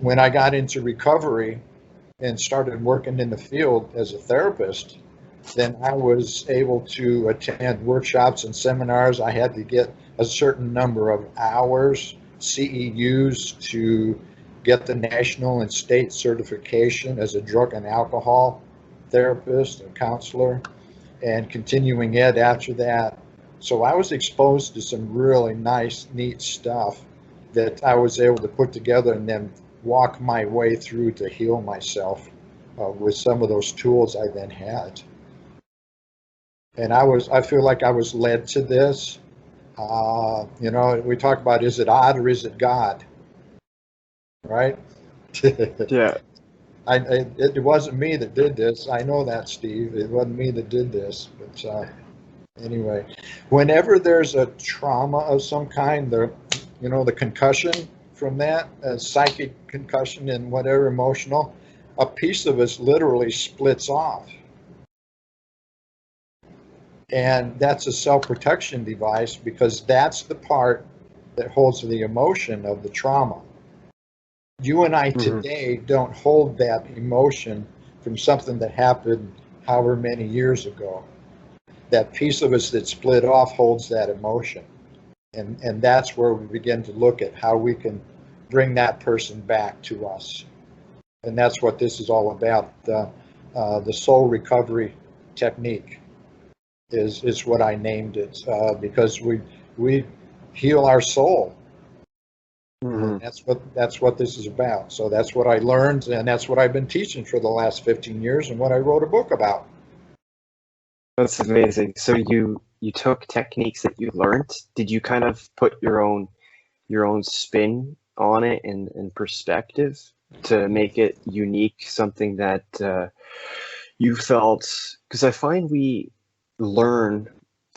when I got into recovery and started working in the field as a therapist, then I was able to attend workshops and seminars. I had to get a certain number of hours, CEUs, to get the national and state certification as a drug and alcohol therapist and counselor, and continuing ed after that. So I was exposed to some really nice, neat stuff that I was able to put together and then walk my way through to heal myself with some of those tools I then had. And I feel like I was led to this. We talk about, is it odd or is it God? Right? Yeah. It wasn't me that did this. I know that, Steve. It wasn't me that did this. But anyway, whenever there's a trauma of some kind, the concussion from that, psychic concussion and whatever emotional, a piece of us literally splits off. And that's a self-protection device because that's the part that holds the emotion of the trauma. You and I today don't hold that emotion from something that happened however many years ago. That piece of us that split off holds that emotion. And that's where we begin to look at how we can bring that person back to us. And that's what this is all about. The soul recovery technique is what I named it, because we heal our soul. Mm-hmm. That's what this is about. So that's what I learned, and that's what I've been teaching for the last 15 years, and what I wrote a book about. That's amazing. So you took techniques that you learned. Did you kind of put your own spin on it and perspective to make it unique, something that you felt? Because I find we learn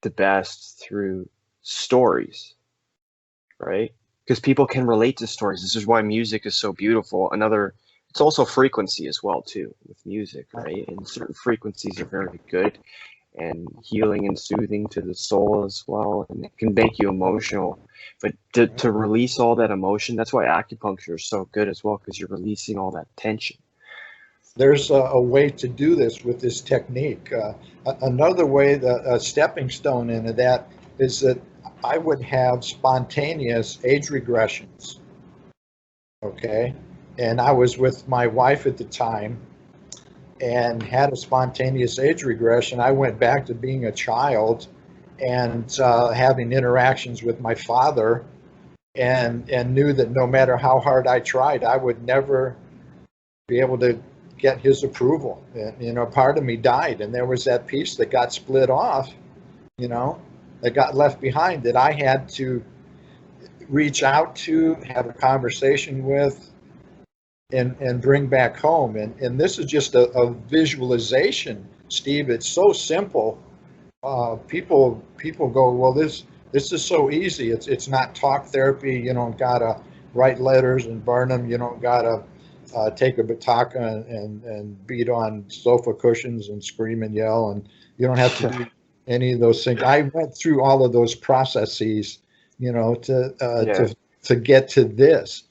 the best through stories, right? Because people can relate to stories. This is why music is so beautiful. It's also frequency as well too with music, right? And certain frequencies are very good and healing and soothing to the soul as well, and it can make you emotional. But to release all that emotion, that's why acupuncture is so good as well, because you're releasing all that tension. There's a way to do this with this technique. Another way, a stepping stone into that, is that I would have spontaneous age regressions. Okay. And I was with my wife at the time and had a spontaneous age regression. I went back to being a child and having interactions with my father, and knew that no matter how hard I tried, I would never be able to get his approval. And, part of me died, and there was that piece that got split off, that got left behind, that I had to reach out to, have a conversation with, and bring back home. And this is just a visualization, Steve. It's so simple. People go, well, this is so easy. It's not talk therapy. You don't gotta write letters and burn them. You don't gotta take a bataka and beat on sofa cushions and scream and yell, and you don't have to do any of those things. I went through all of those processes, to get to this,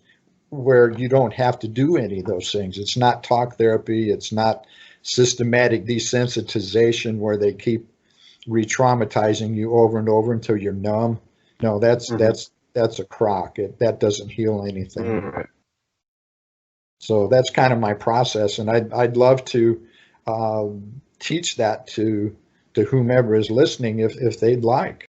where you don't have to do any of those things. It's not talk therapy. It's not systematic desensitization where they keep re-traumatizing you over and over until you're numb. No, that's a crock. That doesn't heal anything. Mm-hmm. So that's kind of my process, and I'd love to teach that to whomever is listening if they'd like.